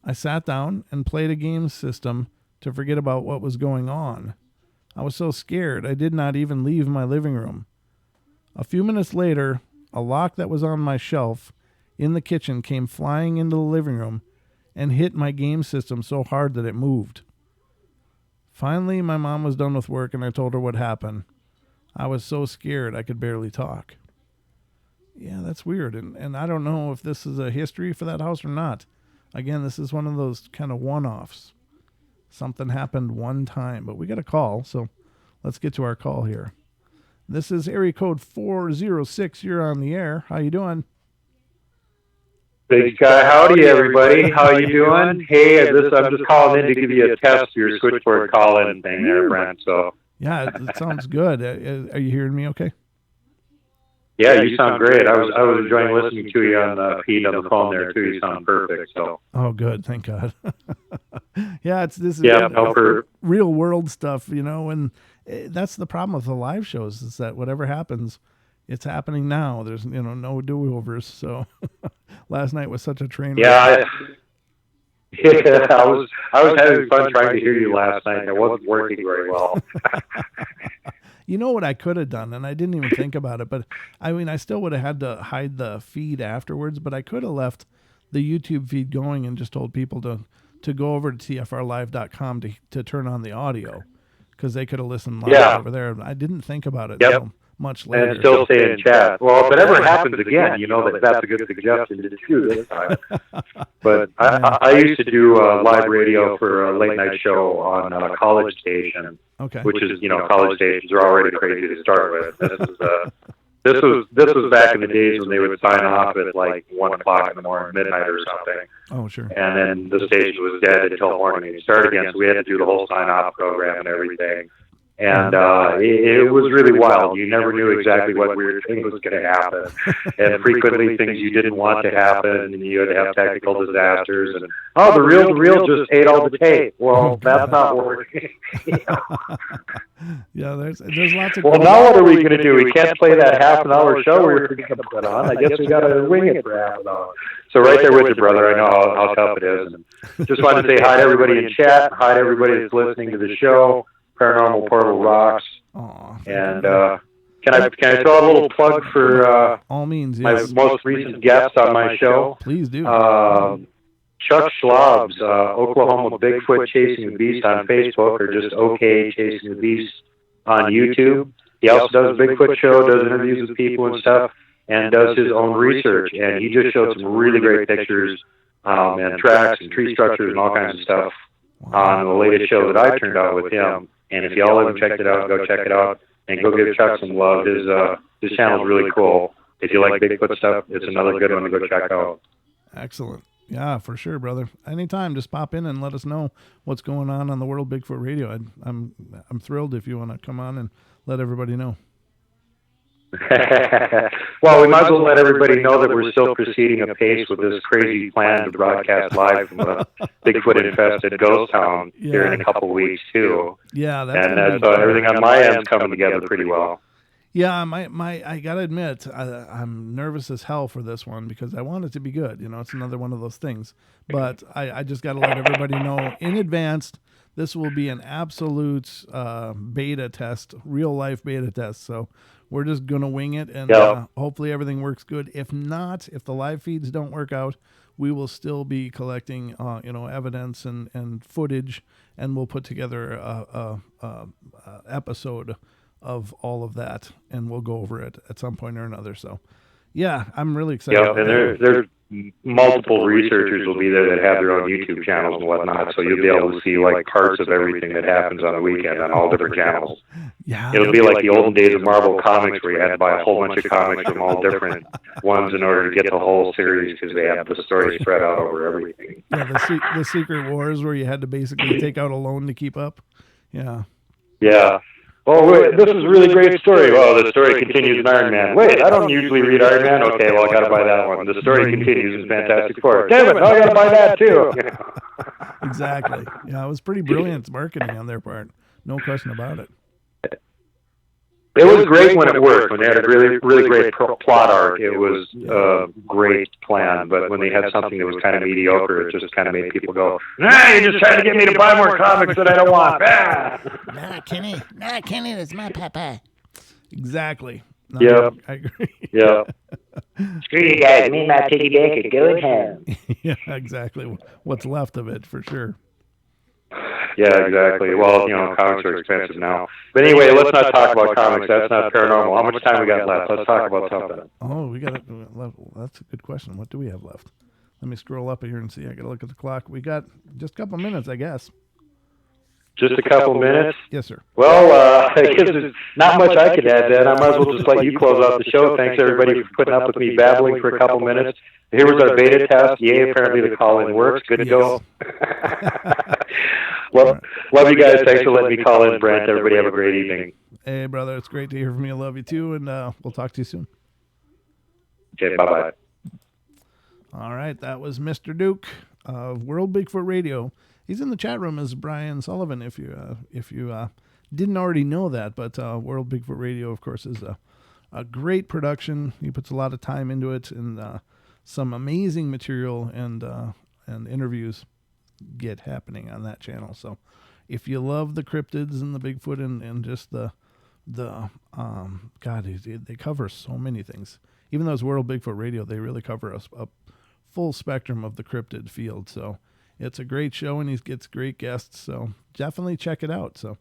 I sat down and played a game system to forget about what was going on. I was so scared I did not even leave my living room. A few minutes later, a lock that was on my shelf in the kitchen came flying into the living room and hit my game system so hard that it moved. Finally, my mom was done with work and I told her what happened. I was so scared I could barely talk. Yeah, that's weird. And I don't know if this is a history for that house or not. Again, this is one of those kind of one-offs. Something happened one time, but we got a call, so let's get to our call here. This is area code 406. You're on the air. How you doing?
Big Sky, howdy everybody. How you doing? Hey, I'm just calling in to give you a test of your switchboard call-in thing there, Brent. So
yeah, it sounds good. Are you hearing me okay?
Yeah, you sound great. I was enjoying listening to you on Pete on the phone there too. You sound perfect. So.
Oh, good. Thank God. Yeah, it's real world stuff, and that's the problem with the live shows is that whatever happens, it's happening now. There's no do-overs. So last night was such a train wreck.
Yeah, I was having fun trying to hear you last night. It wasn't working very well.
You know what I could have done, and I didn't even think about it, but I still would have had to hide the feed afterwards, but I could have left the YouTube feed going and just told people to go over to tfrlive.com to turn on the audio, because they could have listened live over there. I didn't think about it much later.
And still stay in chat. Well, if it ever happens again, that's a good suggestion to do this time. But I used to do live radio for a late night show on a college station.
Okay.
Which is, college stations are already crazy to start with. This was back in the days when they would sign off at like 1 o'clock in the morning, midnight or something.
Oh, sure.
And then the station was dead until morning. It started again, so we had to do the whole sign off program and everything. And it was really wild. You never knew exactly what weird thing was going to happen. And frequently things you didn't want to happen, and you had to have technical disasters. And, the reel just ate all the tape. Well, that's not working.
Yeah, there's lots of...
Well, now what are we going to do? We can't play that half-an-hour show we were going to put on. I guess we got to wing it for half an hour. So right there with you, brother. I know how tough it is. And just wanted to say hi to everybody in chat, hi to everybody that's listening to the show. Paranormal Portal rocks. And can I throw a little plug for
all means, yes.
My most recent guest on my show?
Please do.
Chuck Schlob's Oklahoma Bigfoot Chasing the Beast on Facebook, or just OK Chasing the Beast on YouTube. He also does a Bigfoot show, does interviews with people and stuff, and does his own research. And he just showed some really great pictures and tracks and tree structures and all kinds of stuff on the latest show that I turned out with him. And if y'all haven't checked it out, go check it out and go give Chuck some love. His channel's really cool. If you like Bigfoot stuff, it's another good one to go check out.
Excellent. Yeah, for sure, brother. Anytime, just pop in and let us know what's going on the World Bigfoot Radio. I'm thrilled if you want to come on and let everybody know.
Well, we might as well let everybody know that we're still proceeding apace with this crazy plan to broadcast live from a Bigfoot-infested ghost town here in a couple weeks, too.
Yeah,
that's everything on my end is coming together pretty well.
Yeah, I gotta admit, I'm nervous as hell for this one because I want it to be good. It's another one of those things. But I just gotta let everybody know in advance, this will be an absolute beta test, real life beta test. So we're just gonna wing it, and hopefully everything works good. If not, if the live feeds don't work out, we will still be collecting, evidence and footage, and we'll put together a episode of all of that, and we'll go over it at some point or another. So, yeah, I'm really excited.
Yeah, and there's multiple researchers will be there that have their own YouTube channels and whatnot, so you'll be able to see like parts of everything that happens on the weekend on all different channels.
Yeah,
it'll be like the olden days of Marvel Comics, where you had to buy a whole bunch of comics from all different ones in order to get the whole series, because they have the story spread out over everything.
Yeah, the Secret Wars, where you had to basically take out a loan to keep up. Yeah.
Yeah. Oh, wait, this is a really great story. Well, the story continues in Iron Man. Wait, I don't usually read Iron Man. Okay, well, I got to buy that one. The story continues in Fantastic Four. Damn it, now I got to buy that too.
Exactly. Yeah, it was pretty brilliant marketing on their part. No question about it.
It was great when it worked. When they had a really, really great plot arc, it was a great plan. But when they had something that was kind of mediocre, it just kind of made people go, "Nah, you're just trying to get me to buy more comics that I don't want."
Nah, Kenny, that's my papa.
Exactly. No,
Yeah.
I agree.
Yeah.
Screw you guys, me and my piggyback are going home.
Yeah, exactly. What's left of it, for sure.
Yeah, exactly. Well, comics are expensive now. But anyway, let's not talk about comics. That's not paranormal. How much time we got left? Let's talk about something.
Oh, we got it. That's a good question. What do we have left? Let me scroll up here and see. I got to look at the clock. We got just a couple minutes, I guess.
Just a couple minutes?
Yes, sir.
Well, I guess there's not much I could add then. I might as well just let you close out the show. Thanks, everybody, for putting up with me babbling for a couple minutes. Here was our beta test. Yay, apparently the call-in works. Good to go. Well, love you guys. Thanks for letting me call in, Brent. Everybody have a great evening.
Hey, brother. It's great to hear from you. Love you, too. And we'll talk to you soon.
Okay, bye-bye.
All right. That was Mr. Duke of World Bigfoot Radio. He's in the chat room as Brian Sullivan, if you didn't already know that. But World Bigfoot Radio, of course, is a great production. He puts a lot of time into it, and some amazing material and interviews get happening on that channel. So if you love the cryptids and the Bigfoot and just the God, they cover so many things. Even though it's World Bigfoot Radio, they really cover a full spectrum of the cryptid field. So it's a great show, and he gets great guests. So definitely check it out. So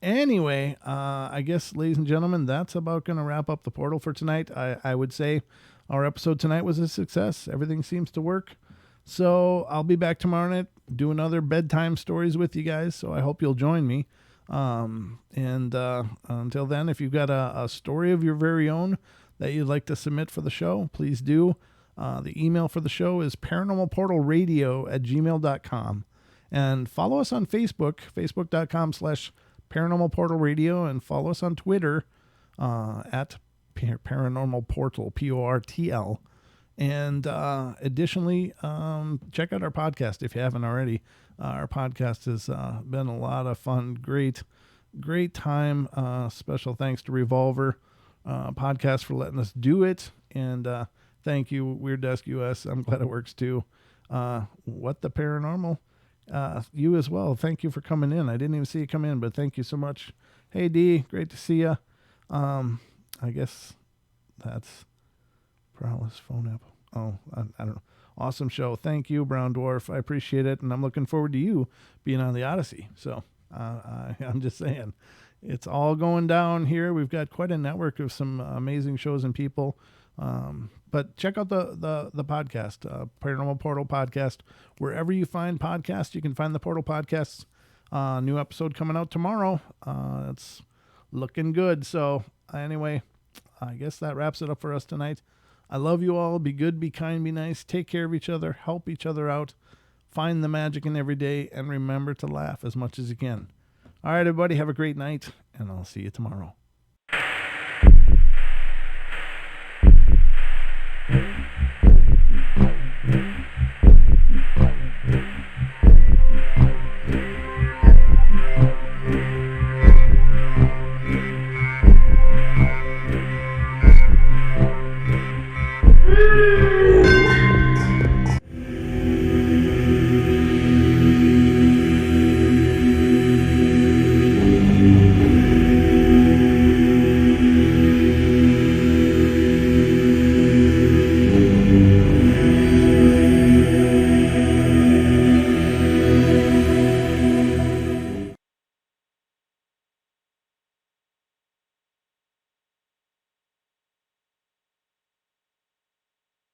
anyway, I guess, ladies and gentlemen, that's about going to wrap up the portal for tonight. I would say our episode tonight was a success. Everything seems to work. So I'll be back tomorrow night, do another bedtime stories with you guys. So I hope you'll join me. And until then, if you've got a story of your very own that you'd like to submit for the show, please do. The email for the show is paranormalportalradio@gmail.com. And follow us on Facebook, facebook.com/Paranormal Portal Radio, and follow us on Twitter at Paranormal Portal, PORTL. And additionally, check out our podcast if you haven't already. Our podcast has been a lot of fun. Great time. Special thanks to Revolver Podcast for letting us do it. And thank you, Weird Desk US. I'm glad it works too. What the Paranormal? You as well. Thank you for coming in. I didn't even see you come in, but thank you so much. Hey, D, great to see you. I guess that's Paralysis phone app. Oh, I don't know. Awesome show. Thank you, Brown Dwarf. I appreciate it, and I'm looking forward to you being on the Odyssey. So I'm just saying, it's all going down here. We've got quite a network of some amazing shows and people. But check out the podcast, Paranormal Portal Podcast. Wherever you find podcasts, you can find the Portal Podcasts. New episode coming out tomorrow. It's looking good. So anyway, I guess that wraps it up for us tonight. I love you all. Be good, be kind, be nice. Take care of each other. Help each other out. Find the magic in every day. And remember to laugh as much as you can. All right, everybody. Have a great night. And I'll see you tomorrow.